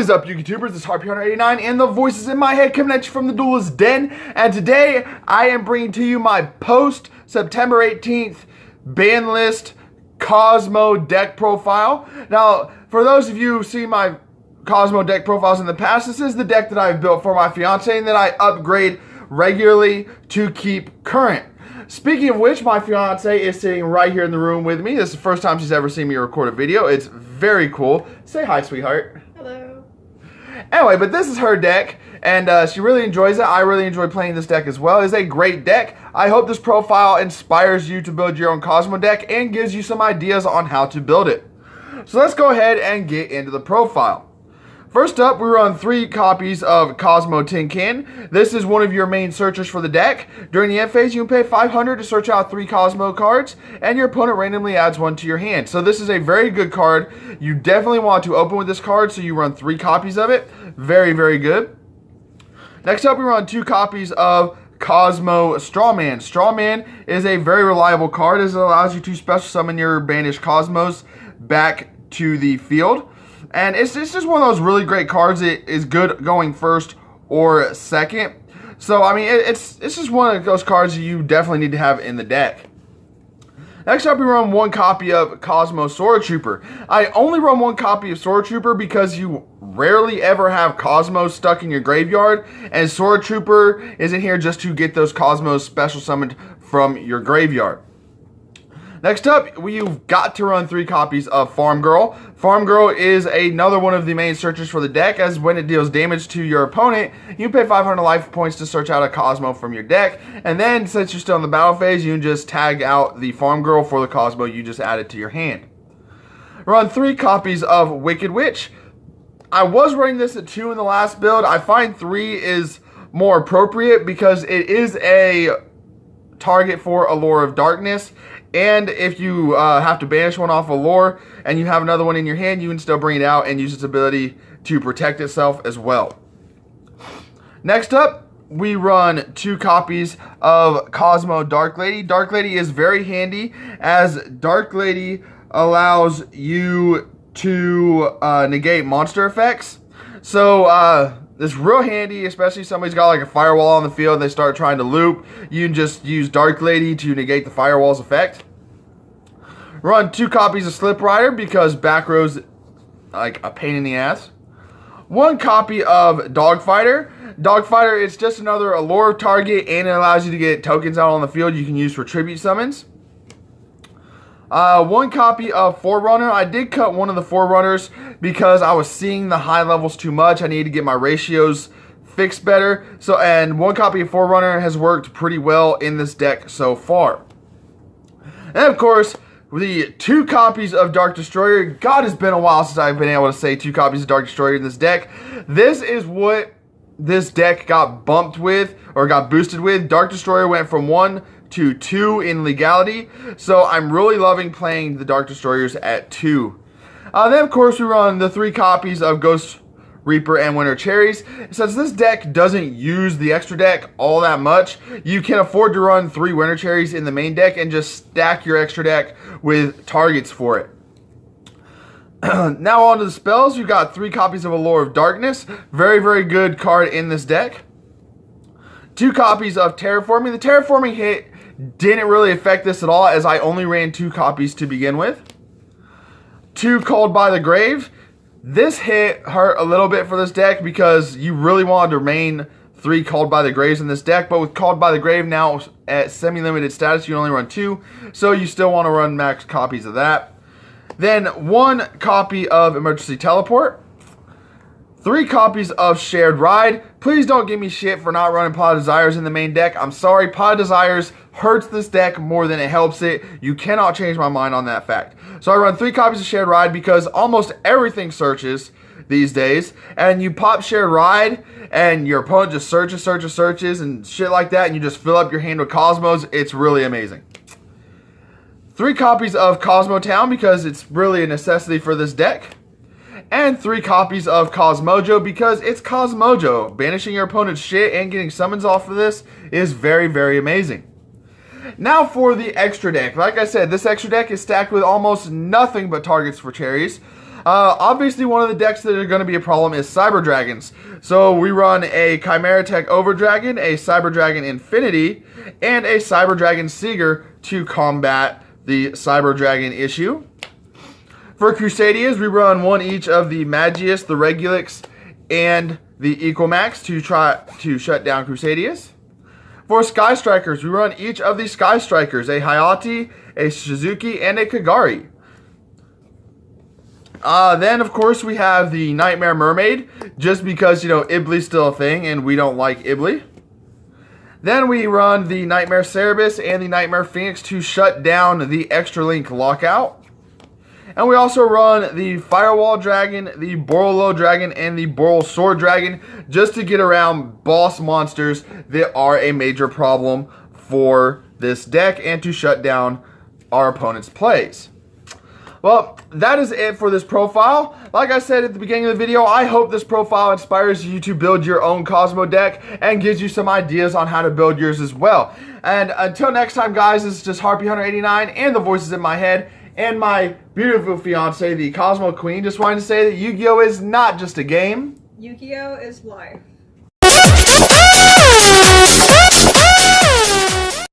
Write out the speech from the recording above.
What is up, you YouTubers? It's HarpyHunter89 and the voices in my head coming at you from the Duelist Den. And today, I am bringing to you my post-September 18th ban list Kozmo deck profile. Now, for those of you who've seen my Kozmo deck profiles in the past, this is the deck that I've built for my fiance and that I upgrade regularly to keep current. Speaking of which, my fiance is sitting right here in the room with me. This is the first time she's ever seen me record a video. It's very cool. Say hi, sweetheart. Hello. Anyway, but this is her deck, and she really enjoys it. I really enjoy playing this deck as well. It's a great deck. I hope this profile inspires you to build your own Kozmo deck and gives you some ideas on how to build it. So let's go ahead and get into the profile. First up, we run 3 copies of Kozmo Tin Can. This is one of your main searchers for the deck. During the end phase, you can pay $500 to search out 3 Kozmo cards, and your opponent randomly adds 1 to your hand. So this is a very good card. You definitely want to open with this card, so you run 3 copies of it. Very, very good. Next up, we run 2 copies of Kozmo Strawman. Strawman is a very reliable card as it allows you to special summon your banished Kozmos back to the field. And it's just one of those really great cards. It is good going first or second. So, I mean, it's just one of those cards you definitely need to have in the deck. Next up, we run 1 copy of Kozmo Sword Trooper. I only run 1 copy of Sword Trooper because you rarely ever have Kozmos stuck in your graveyard. And Sword Trooper isn't here just to get those Kozmos special summoned from your graveyard. Next up, you've got to run 3 copies of Farm Girl. Farm Girl is another one of the main searchers for the deck, as when it deals damage to your opponent, you pay 500 life points to search out a Kozmo from your deck. And then, since you're still in the battle phase, you can just tag out the Farm Girl for the Kozmo you just added to your hand. Run 3 copies of Wicked Witch. I was running this at 2 in the last build. I find 3 is more appropriate because it is a target for Allure of Darkness. And if you have to banish one off Allure and you have another one in your hand, you can still bring it out and use its ability to protect itself as well. Next up, we run 2 copies of Kozmo Dark Lady. Dark Lady is very handy as Dark Lady allows you to negate monster effects. So, it's real handy, especially if somebody's got like a firewall on the field and they start trying to loop. You can just use Dark Lady to negate the firewall's effect. Run 2 copies of Slip Rider because back row's like a pain in the ass. 1 copy of Dogfighter. Dogfighter is just another Allure target and it allows you to get tokens out on the field you can use for tribute summons. 1 copy of Forerunner. I did cut one of the Forerunners because I was seeing the high levels too much. I needed to get my ratios fixed better. And 1 copy of Forerunner has worked pretty well in this deck so far. And of course, the 2 copies of Dark Destroyer. God, it's been a while since I've been able to say 2 copies of Dark Destroyer in this deck. This is what this deck got bumped with, or got boosted with. Dark Destroyer went from 1 to 2 in legality, so I'm really loving playing the Dark Destroyers at 2. Then of course we run the 3 copies of Ghost Reaper and Winter Cherries. Since this deck doesn't use the extra deck all that much, you can afford to run 3 Winter Cherries in the main deck and just stack your extra deck with targets for it. Now on to the spells. You've got 3 copies of Allure of Darkness. Very, very good card in this deck. 2 copies of Terraforming. The Terraforming hit didn't really affect this at all as I only ran 2 copies to begin with. 2 Called by the Grave. This hit hurt a little bit for this deck because you really wanted to remain 3 Called by the Graves in this deck, but with Called by the Grave now at semi-limited status, you only run 2, so you still want to run max copies of that. Then 1 copy of Emergency Teleport. 3 copies of Shared Ride. Please don't give me shit for not running Pot of Desires in the main deck. I'm sorry, Pot of Desires hurts this deck more than it helps it. You cannot change my mind on that fact. So I run 3 copies of Shared Ride because almost everything searches these days. And you pop Shared Ride and your opponent just searches and shit like that. And you just fill up your hand with Kozmos. It's really amazing. 3 copies of Kozmo Town because it's really a necessity for this deck. And 3 copies of Cosmojo because it's Cosmojo. Banishing your opponent's shit and getting summons off of this is very, very amazing. Now for the extra deck. Like I said, this extra deck is stacked with almost nothing but targets for cherries. Obviously, one of the decks that are going to be a problem is Cyber Dragons. So we run a Chimera Tech Over Dragon, a Cyber Dragon Infinity, and a Cyber Dragon Seeger to combat the Cyber Dragon issue. For Crusadias, we run one each of the Magius, the Regulix, and the Equamax to try to shut down Crusadias. For Sky Strikers, we run each of the Sky Strikers, a Hayate, a Shizuki, and a Kagari. Then, of course, we have the Nightmare Mermaid, just because, you know, Ibli's still a thing, and we don't like Ibli. Then we run the Nightmare Cerebus and the Nightmare Phoenix to shut down the Extra Link Lockout. And we also run the Firewall Dragon, the Borolo Dragon, and the Boral Sword Dragon just to get around boss monsters that are a major problem for this deck and to shut down our opponent's plays. Well, that is it for this profile. Like I said at the beginning of the video, I hope this profile inspires you to build your own Kozmo deck and gives you some ideas on how to build yours as well. And until next time, guys, this is just Harpy Hunter 89 and the voices in my head. And my beautiful fiance, the Kozmo Queen, just wanted to say that Yu-Gi-Oh! Is not just a game. Yu-Gi-Oh! Is life.